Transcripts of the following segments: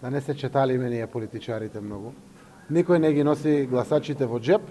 Да не се четалиме ние политичарите многу. Никој не ги носи гласачите во джеп,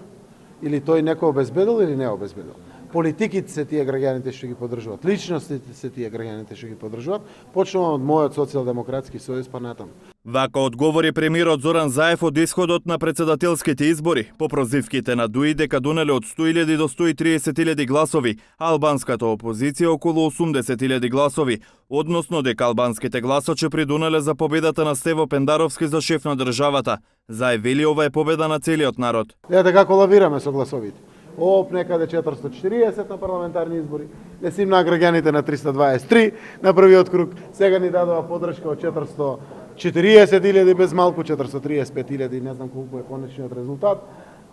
или тој некој обезбедил или не обезбедил. Политиките се тие граѓаните што ги поддржуваат, личностите се тие граѓаните што ги поддржуваат, почнувам од мојот социјалдемократски сојуз па натаму. Вака одговори премиерот Зоран Заев од исходот на председателските избори, по прозивките на ДУИ дека донале од 100.000 до 130.000 гласови, а албанската опозиција околу 80.000 гласови, односно дека албанските гласачи придонале за победата на Стево Пендаровски за шеф на државата. Заев вели ова е победа на целиот народ. Гледате како лавираме со гласовите. ООП некаде 440 на парламентарни избори, не си на граѓаните на 323 на првиот круг, сега ни дадува поддршка од 440.000 без малку 435.000, не знам колку е конечниот резултат.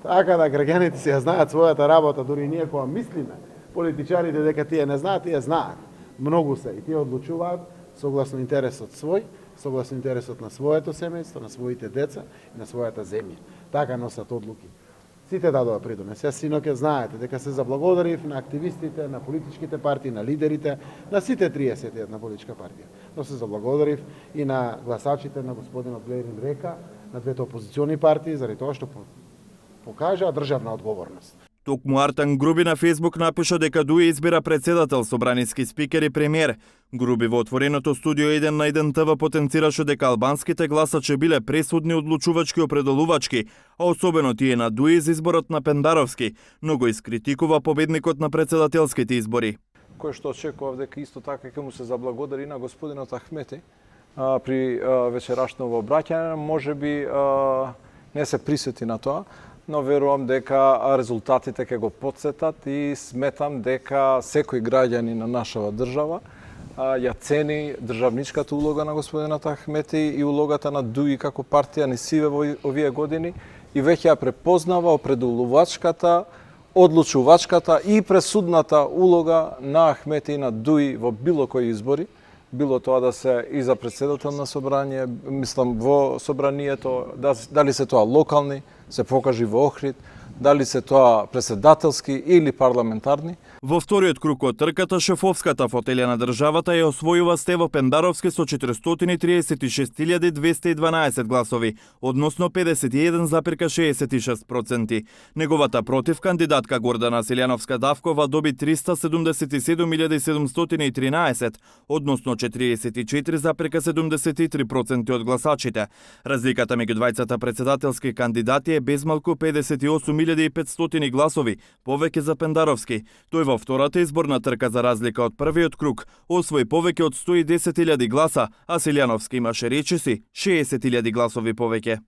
Така да граѓаните си ја знаат својата работа, дури ние кога мислиме, политичарите дека тие не знаат, тие знаат. Многу се и тие одлучуваат согласно интересот свој, согласно интересот на своето семејство, на своите деца и на својата земја. Така носат одлуки. Сите дадоа придонес. Јас синоќа знаете дека се заблагодарив на активистите, на политичките партии, на лидерите, на сите 31 политичка партија. Но се заблагодарив и на гласачите на господинот Блерин Река, на двете опозициони партии, заради тоа што покажаа државна одговорност. Токму Артан Груби на Фејсбук напиша дека ДУИ избира председател, собраниски спикер и премиер. Груби во отвореното студио 1 на 1 ТВ потенцираше дека албанските гласачи биле пресудни, одлучувачки, определувачки, а особено тие на ДУИ за изборот на Пендаровски, но го искритикува победникот на председателските избори. Кој што очекував дека исто така ќе му се заблагодари на господинот Ахмети при вечерашното обраќање, можеби не се присети на тоа, но верувам дека резултатите ќе го потсетат и сметам дека секој граѓанин на нашава држава ја цени државничката улога на господинот Ахмети и улогата на ДУИ како партија ни сиве во овие години и веќе ја препознава определувачката, одлучувачката и пресудната улога на Ахмети и на ДУИ во било кои избори, било тоа да се и за председател на собрание, мислам во собранието, дали се тоа локални, се покажи во Охрид, дали се тоа председателски или парламентарни. Во вториот круг од трката, шефовската фотелја на државата ја освојува Стево Пендаровски со 436.212 гласови, односно 51,66%. Неговата против кандидатка Гордана Силјановска Давкова доби 377.713, односно 44,73% од гласачите. Разликата меѓу двајцата председателски кандидати е безмалку 58.500 гласови, повеќе за Пендаровски. Тој во втората изборна трка за разлика од првиот круг освои повеќе од 110.000 гласа, а Силјановски имаше речиси 60.000 гласови повеќе.